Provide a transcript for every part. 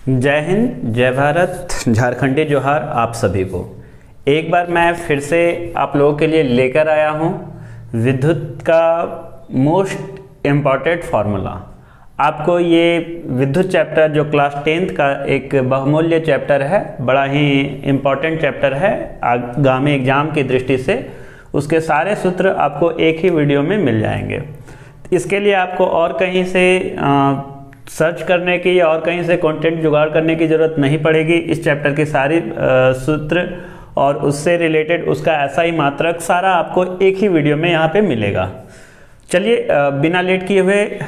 जय हिंद, जय भारत, झारखंडी जोहार आप सभी को। एक बार मैं फिर से आप लोगों के लिए लेकर आया हूँ विद्युत का मोस्ट इम्पॉर्टेंट फार्मूला। आपको ये विद्युत चैप्टर जो क्लास 10th का एक बहुमूल्य चैप्टर है, बड़ा ही इम्पॉर्टेंट चैप्टर है आगामी एग्जाम की दृष्टि से। उसके सारे सूत्र आपको एक ही वीडियो में मिल जाएंगे। इसके लिए आपको और कहीं से सर्च करने की या और कहीं से कंटेंट जुगाड़ करने की ज़रूरत नहीं पड़ेगी। इस चैप्टर की सारी सूत्र और उससे रिलेटेड उसका SI मात्रक सारा आपको एक ही वीडियो में यहाँ पे मिलेगा। चलिए बिना लेट किए हुए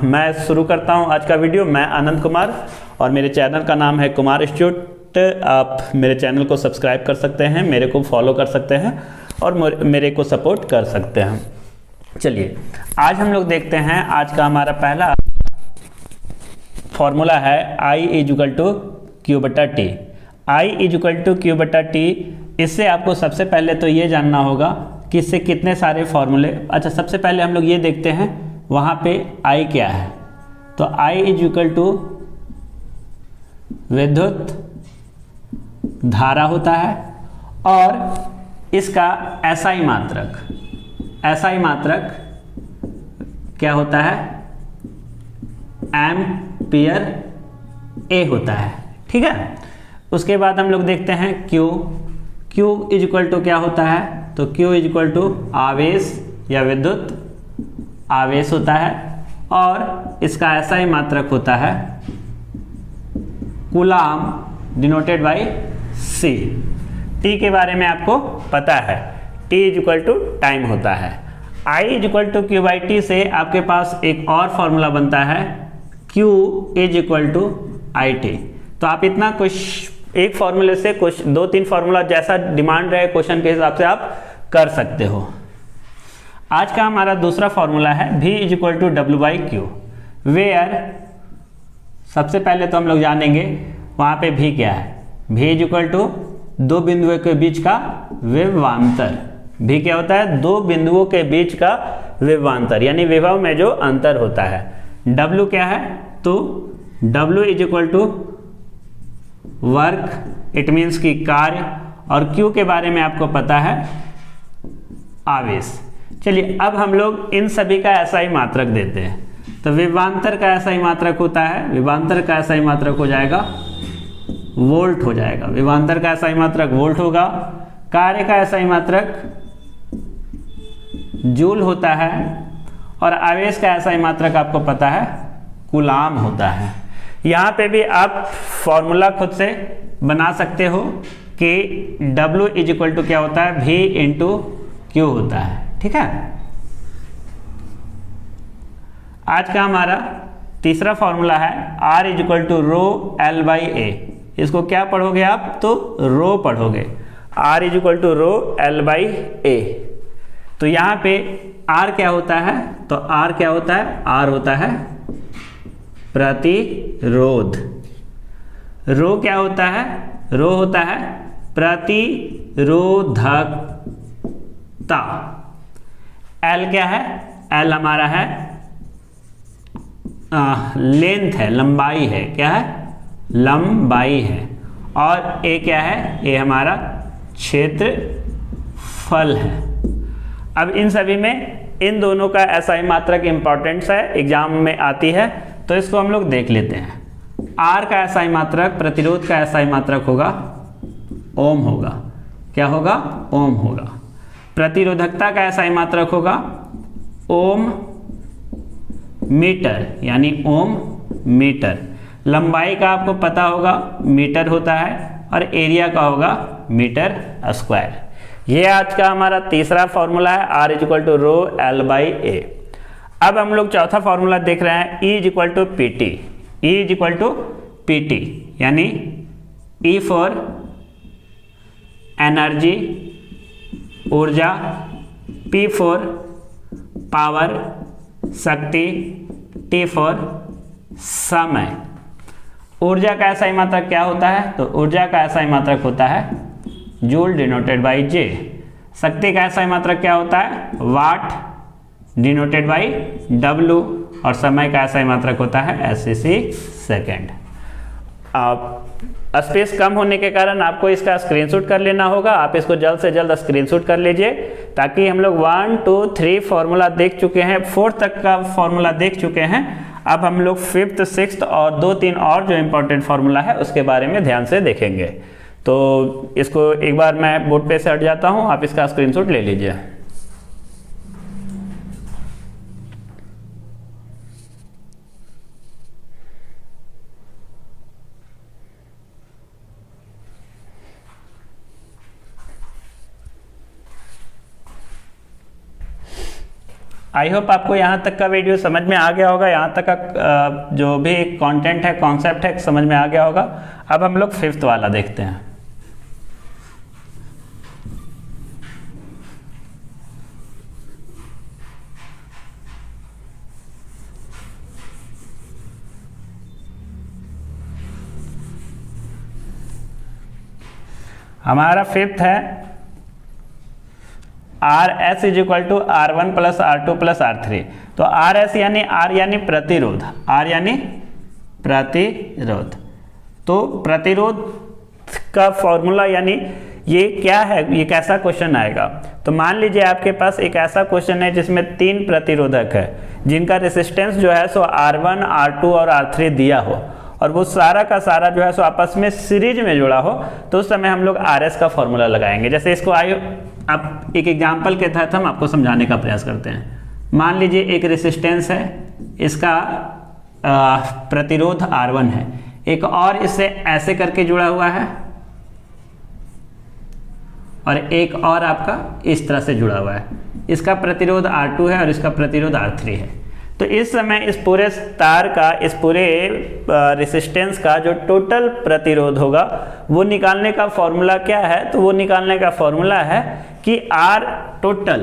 मैं शुरू करता हूँ आज का वीडियो। मैं आनंद कुमार और मेरे चैनल का नाम है कुमार इंस्टीट्यूट। आप मेरे चैनल को सब्सक्राइब कर सकते हैं, मेरे को फॉलो कर सकते हैं और मेरे को सपोर्ट कर सकते हैं। चलिए आज हम लोग देखते हैं, आज का हमारा पहला फॉर्मूला है I = Q/T। I = Q/T। इससे आपको सबसे पहले तो ये जानना होगा कि इससे कितने सारे फॉर्मूले। अच्छा, सबसे पहले हम लोग ये देखते हैं वहाँ पे I क्या है। तो I = विद्युत धारा होता है और इसका SI मात्रक क्या होता है, एम्पियर A होता है। ठीक है, उसके बाद हम लोग देखते हैं Q = क्या होता है। तो Q = आवेश या विद्युत आवेश होता है और इसका SI मात्रक होता है coulomb denoted by C। T के बारे में आपको पता है, T = टाइम होता है। I = Q/T से आपके पास एक और फॉर्मूला बनता है Q = IT। तो आप इतना कुछ एक फॉर्मूले से कुछ 2-3 फार्मूला जैसा डिमांड रहे क्वेश्चन के हिसाब से आप कर सकते हो। आज का हमारा दूसरा फॉर्मूला है V = W/Q, वेयर सबसे पहले तो हम लोग जानेंगे वहाँ पे V क्या है। V = दो बिंदुओं के बीच का विभवांतर। V क्या होता है, दो बिंदुओं के बीच का विभवांतर, यानी विभव में जो अंतर होता है। W क्या है, तो W = वर्क, इट मीन्स की कार्य, और Q के बारे में आपको पता है आवेश। चलिए अब हम लोग इन सभी का SI मात्रक देते हैं। तो विभवांतर का SI मात्रक होता है, विभवांतर का SI मात्रक हो जाएगा वोल्ट हो जाएगा। विभवांतर का SI मात्रक वोल्ट होगा। कार्य का SI मात्रक जूल होता है और आवेश का SI मात्रक आपको पता है कूलाम होता है। यहाँ पे भी आप फॉर्मूला खुद से बना सकते हो कि W = क्या होता है, V × Q होता है। ठीक है, आज का हमारा तीसरा फॉर्मूला है R = ρL/A। इसको क्या पढ़ोगे आप, तो रो पढ़ोगे। R = ρL/A। तो यहाँ पे R क्या होता है, तो R क्या होता है, R होता है प्रतिरोध। रो क्या होता है, रो होता है प्रतिरोधकता। L क्या है, L हमारा है लेंथ है, लंबाई है। क्या है, लंबाई है। और A क्या है, A हमारा क्षेत्रफल है। अब इन सभी में इन दोनों का SI मात्रक इंपॉर्टेंस है, एग्जाम में आती है, तो इसको हम लोग देख लेते हैं। R का SI मात्रक, प्रतिरोध का SI मात्रक होगा ओम होगा। क्या होगा, ओम होगा। प्रतिरोधकता का SI मात्रक होगा ओम मीटर, यानी ओम मीटर। लंबाई का आपको पता होगा मीटर होता है और एरिया का होगा मीटर स्क्वायर। ये आज का हमारा तीसरा फॉर्मूला है R = ρL/A। अब हम लोग चौथा फॉर्मूला देख रहे हैं E = PT। E = PT यानी E फॉर एनर्जी, ऊर्जा, P फॉर पावर, शक्ति, T फॉर समय। ऊर्जा का SI मात्रक क्या होता है, तो ऊर्जा का SI मात्रक होता है जूल डिनोटेड बाई J। शक्ति का SI मात्रक क्या होता है, वाट डिनोटेड बाई W। और समय का SI मात्रक होता है SCC सेकेंड। स्पेस कम होने के कारण आपको इसका स्क्रीनशॉट कर लेना होगा। आप इसको जल्द से जल्द स्क्रीनशॉट कर लीजिए, ताकि हम लोग 1 2 3 फार्मूला देख चुके हैं, 4 तक का फार्मूला देख चुके हैं। अब हम लोग 5th 6th और 2-3 और जो इम्पोर्टेंट फार्मूला है उसके बारे में ध्यान से देखेंगे। तो इसको एक बार मैं बोर्ड पे से हट जाता हूँ, आप इसका स्क्रीनशॉट ले लीजिए। आई होप आपको यहाँ तक का वीडियो समझ में आ गया होगा, यहाँ तक का जो भी कंटेंट है, कॉन्सेप्ट है, समझ में आ गया होगा। अब हम लोग 5th वाला देखते हैं। हमारा 5th है R S is equal to R1 प्लस R2 प्लस R3। तो आर एस यानी आर यानी प्रतिरोध, आर यानी प्रतिरोध। तो प्रतिरोध का फॉर्मूला यानी ये क्या है, ये कैसा क्वेश्चन आएगा। तो मान लीजिए आपके पास एक ऐसा क्वेश्चन है जिसमें 3 प्रतिरोधक है, जिनका रेसिस्टेंस जो है सो R1 R2 और R3 दिया हो, और वो सारा का सारा जो है सो आपस में सीरीज में जुड़ा हो। तो उस समय हम लोग आर एस का फॉर्मूला लगाएंगे। जैसे इसको आप एक एग्जाम्पल के तहत हम आपको समझाने का प्रयास करते हैं। मान लीजिए एक रेसिस्टेंस है, इसका प्रतिरोध R1 है, एक और इससे ऐसे करके जुड़ा हुआ है, और एक और आपका इस तरह से जुड़ा हुआ है। इसका प्रतिरोध R2 है और इसका प्रतिरोध R3 है। तो इस समय इस पूरे तार का, इस पूरे रेसिस्टेंस का जो टोटल प्रतिरोध होगा वो निकालने का फॉर्मूला क्या है। तो वो निकालने का फॉर्मूला है कि R टोटल,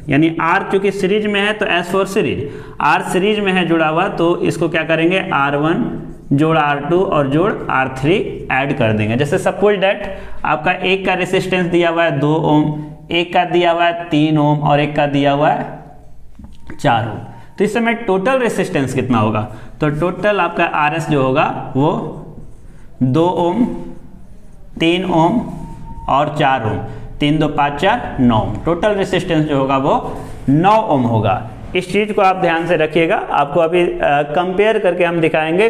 यानी R चूंकि सीरीज में है तो S for series, R series में है जुड़ा हुआ, तो इसको क्या करेंगे, R1 जोड़ R2 और जोड़ R3 ऐड कर देंगे। जैसे सपोज डैट आपका एक का रेसिस्टेंस दिया हुआ है 2 ओम, एक का दिया हुआ है 3 ओम और एक का दिया हुआ है 4 ओम। तो इस समय टोटल रेसिस्टेंस कितना होगा। तो टोटल आपका RS जो होगा वो 2 ओम, 3 ओम और 4 ओम, 3 2 5 4 9। टोटल रेसिस्टेंस जो होगा वो 9 ओम होगा। इस चीज को आप ध्यान से रखिएगा। आपको अभी कंपेयर करके हम दिखाएंगे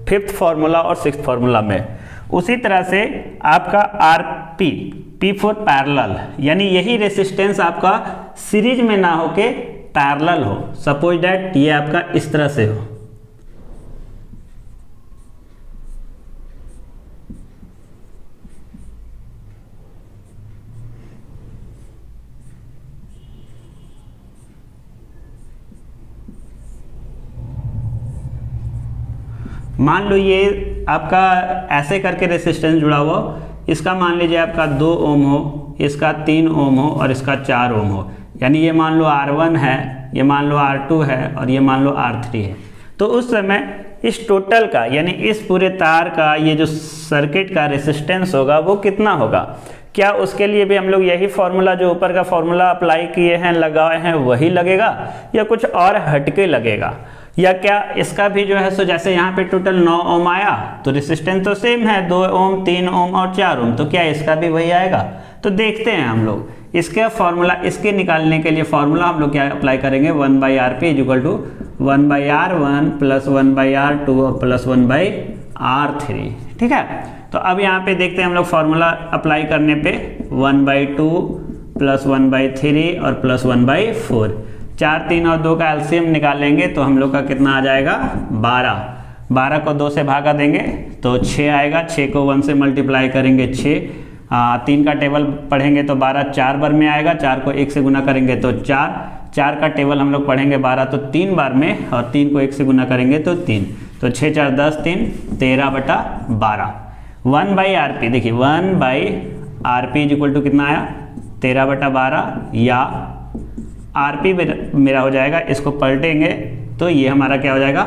5th फार्मूला और 6th फार्मूला में। उसी तरह से आपका RP, P फॉर पैरेलल, यानी यही रेसिस्टेंस आपका सीरीज में ना होके पैरेलल हो। सपोज दैट ये आपका इस तरह से हो, मान लो ये आपका ऐसे करके रेसिस्टेंस जुड़ा हुआ, इसका मान लीजिए आपका 2 ओम हो, इसका 3 ओम हो और इसका 4 ओम हो। यानी ये मान लो R1 है, ये मान लो R2 है और ये मान लो R3 है। तो उस समय इस टोटल का, यानी इस पूरे तार का, ये जो सर्किट का रेसिस्टेंस होगा वो कितना होगा। क्या उसके लिए भी हम लोग यही फॉर्मूला, जो ऊपर का फॉर्मूला अप्लाई किए हैं, लगाए हैं, वही लगेगा या कुछ और हटके लगेगा, या क्या इसका भी जो है सो जैसे यहाँ पे टोटल 9 ओम आया तो रेसिस्टेंस तो सेम है, 2 ओम 3 ओम और 4 ओम, तो क्या इसका भी वही आएगा। तो देखते हैं हम लोग इसका फॉर्मूला, इसके निकालने के लिए फॉर्मूला हम लोग क्या अप्लाई करेंगे, 1/RP is equal to 1/R1 plus 1/R2 plus 1/R3। ठीक है, तो अब यहाँ पे देखते हैं हम लोग फॉर्मूला अप्लाई करने पे 1/2 प्लस 1/3 और प्लस 1/4। 4 3 और 2 का एलसीएम निकालेंगे तो हम लोग का कितना आ जाएगा, 12। 12 को 2 से भागा देंगे तो 6 आएगा। 6 को 1 से मल्टीप्लाई करेंगे 6। 3 का टेबल पढ़ेंगे तो 12 4 बार में आएगा। 4 को 1 से गुना करेंगे तो 4। 4 का टेबल हम लोग पढ़ेंगे 12 तो 3 बार में, और 3 को 1 से गुना करेंगे तो 3। तो 6 4 10 3 13/12। 1/RP देखिए, 1/RP इज इक्वल टू कितना आया, 13/12, या RP मेरा हो जाएगा, इसको पलटेंगे तो ये हमारा क्या हो जाएगा,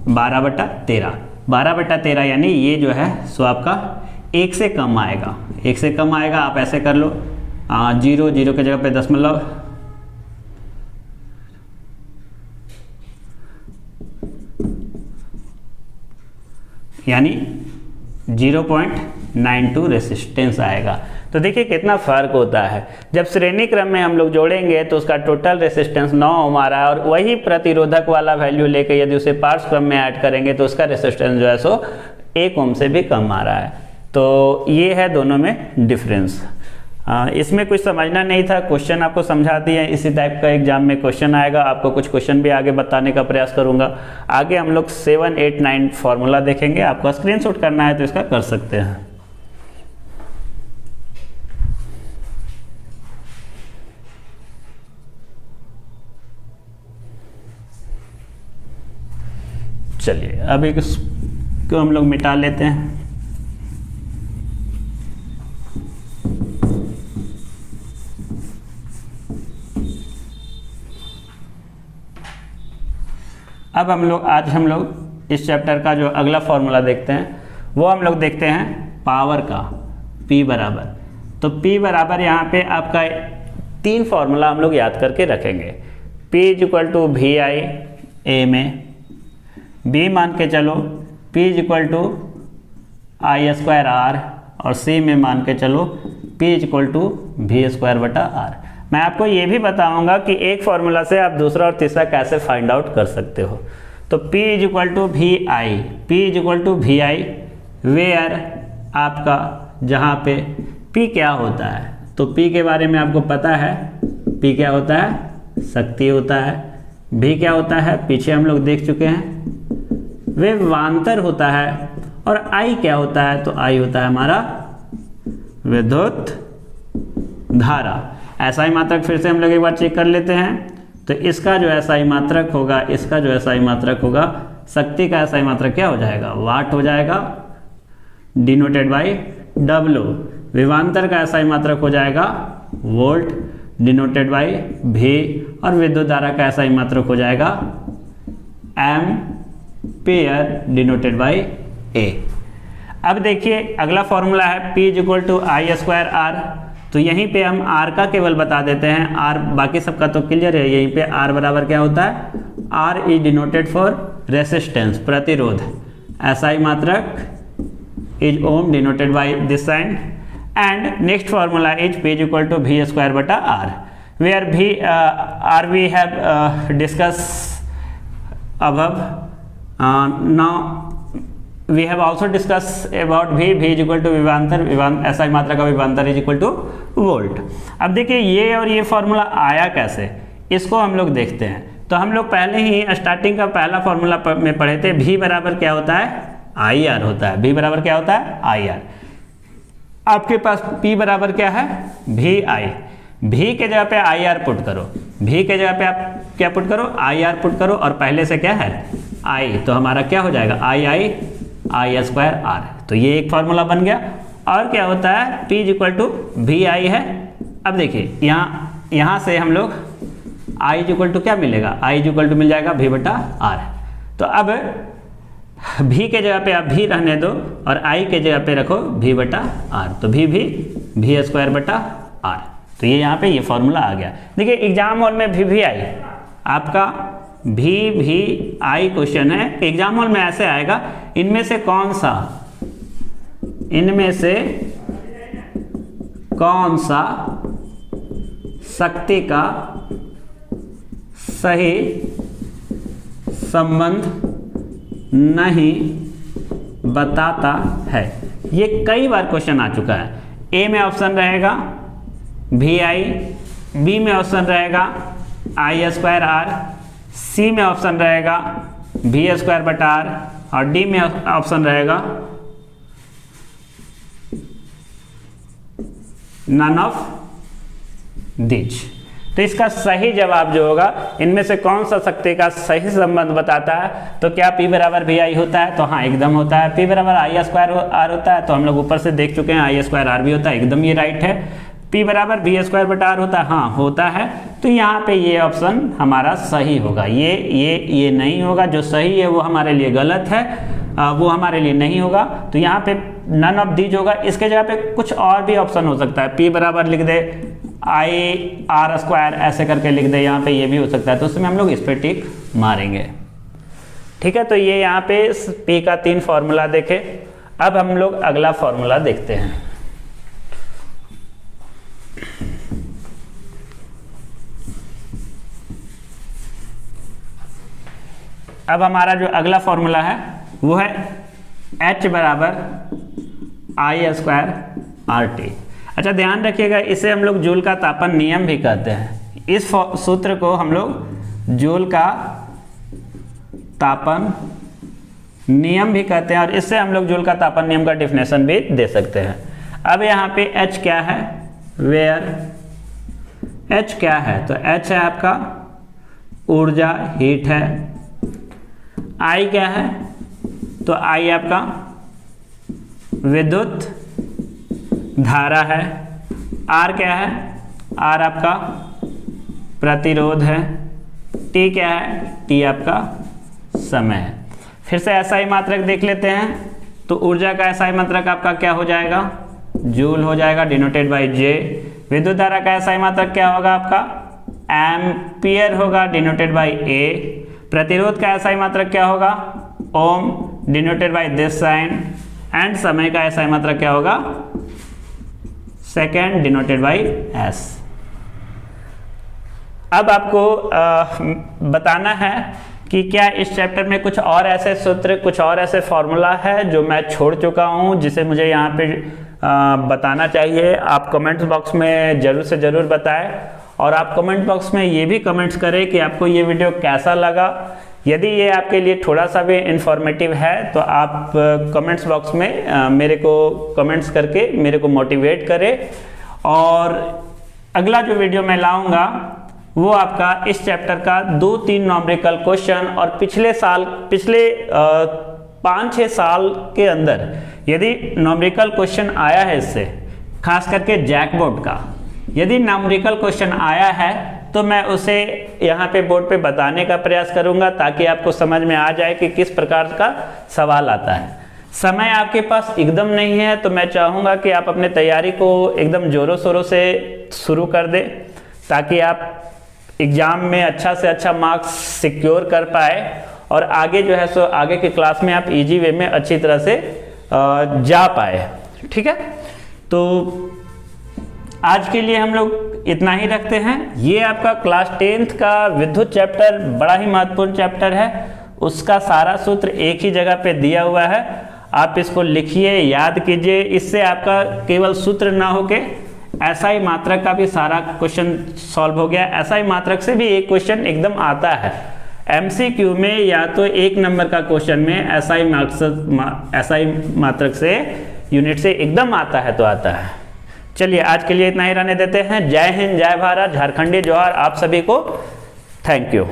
12/13। 12/13 यानी ये जो है सो आपका 1 से कम आएगा। 1 से कम आएगा, आप ऐसे कर लो, 0 0 के जगह पे दशमलव, यानी 0.92 रेसिस्टेंस आएगा। तो देखिए कितना फ़र्क होता है। जब श्रेणी क्रम में हम लोग जोड़ेंगे तो उसका टोटल रेसिस्टेंस 9 ओम आ रहा है, और वही प्रतिरोधक वाला वैल्यू लेके यदि उसे पार्ट्स क्रम में ऐड करेंगे तो उसका रेसिस्टेंस जो है सो 1 ओम से भी कम आ रहा है। तो ये है दोनों में डिफरेंस। इसमें कुछ समझना नहीं था, क्वेश्चन आपको समझा दिए। इसी टाइप का एग्जाम में क्वेश्चन आएगा, आपको कुछ क्वेश्चन भी आगे बताने का प्रयास करूंगा। आगे हम लोग 7, 8, 9 फार्मूला देखेंगे। आपको स्क्रीनशॉट करना है तो इसका कर सकते हैं। चलिए अब इसको हम लोग मिटा लेते हैं। अब आज हम लोग इस चैप्टर का जो अगला फॉर्मूला देखते हैं वो हम लोग देखते हैं पावर का, P बराबर। तो P बराबर यहाँ पे आपका 3 फार्मूला हम लोग याद करके रखेंगे। P equal to V I A में, B मान के चलो P equal to I square R, और C में मान के चलो P equal to V square बटा आर। मैं आपको ये भी बताऊंगा कि एक फार्मूला से आप दूसरा और तीसरा कैसे फाइंड आउट कर सकते हो। तो P equal to V I, P equal to V I where आपका जहाँ पे P क्या होता है, तो P के बारे में आपको पता है। P क्या होता है, शक्ति होता है। V क्या होता है, पीछे हम लोग देख चुके हैं, वे विभवांतर होता है। और I क्या होता है, तो I होता है हमारा विद्युत धारा। SI मात्रक फिर से हम लोग एक बार चेक कर लेते हैं। तो इसका जो SI मात्रक होगा, इसका जो SI मात्रक होगा, शक्ति का SI मात्रक क्या हो जाएगा, वाट हो जाएगा, डिनोटेड बाय W। विभवांतर का SI मात्रक हो जाएगा वोल्ट, डिनोटेड बाय V। और विद्युत धारा का SI मात्रक हो जाएगा एम्पेयर, डिनोटेड बाय A। अब देखिए अगला फॉर्मूला है P equal to I square R. तो यहीं पे हम R का केवल बता देते हैं, R बाकी सबका तो क्लियर है। यहीं पे R बराबर क्या होता है, R is denoted for resistance, प्रतिरोध। SI मात्रक is ohm, denoted by this sign. And next formula is P equal to V square बटा R, where V R we have discuss above. Now we have also discussed about V is equal to विभवांतर, SI मात्रा का विभवांतर is equal two volt. अब देखिए ये और ये फॉर्मूला आया कैसे, इसको हम लोग देखते हैं। तो हम लोग पहले ही स्टार्टिंग का पहला फॉर्मूला में पढ़े थे, V बराबर क्या होता है, IR होता है। V बराबर क्या होता है, IR। आपके पास P बराबर क्या है, VI। V के जगह पे IR पुट करो, V के जगह पे आप क्या पुट करो, IR पुट करो, और पहले से क्या है I, तो हमारा क्या हो जाएगा आई स्क्वायर आर। तो ये एक फार्मूला बन गया। और क्या होता है, P इक्वल टू वी आई है। अब देखिए यहाँ से हम लोग I इक्वल टू क्या मिलेगा, I इक्वल टू मिल जाएगा V बटा आर। तो अब V के जगह पे आप V रहने दो और I के जगह पे रखो V बटा आर। तो V स्क्वायर बटा आर। तो ये यहाँ पे ये फॉर्मूला आ गया। देखिए एग्जाम हॉल में VVI आपका VVI क्वेश्चन है। एग्जाम हॉल में ऐसे आएगा, इनमें से कौन सा शक्ति का सही संबंध नहीं बताता है। ये कई बार क्वेश्चन आ चुका है। ए में ऑप्शन रहेगा VI, बी में ऑप्शन रहेगा आई स्क्वायर आर, सी में ऑप्शन रहेगा वी स्क्वायर बटा आर, और डी में ऑप्शन रहेगा नन ऑफ दिस। तो इसका सही जवाब जो होगा, इनमें से कौन सा शक्ति का सही संबंध बताता है, तो क्या P बराबर वी आई होता है, तो हाँ एकदम होता है। P बराबर आई स्क्वायर आर होता है, तो हम लोग ऊपर से देख चुके हैं आई स्क्वायर आर भी होता है, एकदम ये राइट है। P बराबर वी स्क्वायर बटा आर होता है, हाँ होता है। तो यहाँ पे ये ऑप्शन हमारा सही होगा। ये नहीं होगा, जो सही है वो हमारे लिए गलत है, वो हमारे लिए नहीं होगा। तो यहाँ पे नन ऑफ दीज होगा। इसके जगह पे कुछ और भी ऑप्शन हो सकता है, P बराबर लिख दे आई आर स्क्वायर ऐसे करके लिख दे, यहाँ पे ये भी हो सकता है। तो उसमें हम लोग इस पे टिक मारेंगे। ठीक है, तो ये यहाँ पे P का 3 फॉर्मूला देखे। अब हम लोग अगला फॉर्मूला देखते हैं। अब हमारा जो अगला फॉर्मूला है वो है H बराबर I²RT। अच्छा ध्यान रखिएगा, इसे हम लोग जूल का तापन नियम भी कहते हैं। इस सूत्र को हम लोग जूल का तापन नियम भी कहते हैं, और इससे हम लोग जूल का तापन नियम का डिफिनेशन भी दे सकते हैं। अब यहाँ पे H क्या है, वेयर H क्या है, तो H है आपका ऊर्जा, हीट है। I क्या है, तो I आपका विद्युत धारा है। R क्या है, R आपका प्रतिरोध है। T क्या है, T आपका समय है। फिर से SI मात्रक देख लेते हैं, तो ऊर्जा का SI मात्रक आपका क्या हो जाएगा, जूल हो जाएगा, डिनोटेड बाय J। विद्युत धारा का SI मात्रक क्या होगा आपका, एम्पियर होगा, डिनोटेड बाय A। प्रतिरोध का SI मात्रक क्या होगा, ohm, denoted by this sign. And समय का SI मात्रक क्या होगा, सेकेंड, डिनोटेड बाय S। अब आपको बताना है कि क्या इस चैप्टर में कुछ और ऐसे सूत्र, कुछ और ऐसे फॉर्मूला है जो मैं छोड़ चुका हूं, जिसे मुझे यहाँ पे बताना चाहिए। आप कमेंट्स बॉक्स में ज़रूर से ज़रूर बताएं, और आप कमेंट बॉक्स में ये भी कमेंट्स करें कि आपको ये वीडियो कैसा लगा। यदि ये आपके लिए थोड़ा सा भी इंफॉर्मेटिव है तो आप कमेंट्स बॉक्स में मेरे को कमेंट्स करके मेरे को मोटिवेट करें। और अगला जो वीडियो मैं लाऊंगा वो आपका इस चैप्टर का 2-3 न्यूमेरिकल क्वेश्चन, और पिछले 5-6 साल के अंदर यदि न्यूमेरिकल क्वेश्चन आया है इससे, खास करके जैकबोर्ड का यदि न्यूमेरिकल क्वेश्चन आया है तो मैं उसे यहाँ पे बोर्ड पे बताने का प्रयास करूँगा, ताकि आपको समझ में आ जाए कि किस प्रकार का सवाल आता है। समय आपके पास एकदम नहीं है, तो मैं चाहूँगा कि आप अपने तैयारी को एकदम ज़ोरों शोरों से शुरू कर दें, ताकि आप एग्ज़ाम में अच्छा से अच्छा मार्क्स सिक्योर कर पाए, और आगे जो है सो आगे के क्लास में आप इजी वे में अच्छी तरह से जा पाए। ठीक है, तो आज के लिए हम लोग इतना ही रखते हैं। ये आपका क्लास 10th का विद्युत चैप्टर बड़ा ही महत्वपूर्ण चैप्टर है, उसका सारा सूत्र एक ही जगह पे दिया हुआ है। आप इसको लिखिए, याद कीजिए, इससे आपका केवल सूत्र ना होके SI मात्रक का भी सारा क्वेश्चन सॉल्व हो गया। SI मात्रक से भी एक क्वेश्चन एकदम आता है MCQ में, या तो 1 नंबर का क्वेश्चन में SI मात्रक से यूनिट से एकदम आता है तो आता है। चलिए आज के लिए इतना ही रहने देते हैं। जय हिंद, जय भारत, झारखंडी जोहार आप सभी को। Thank you.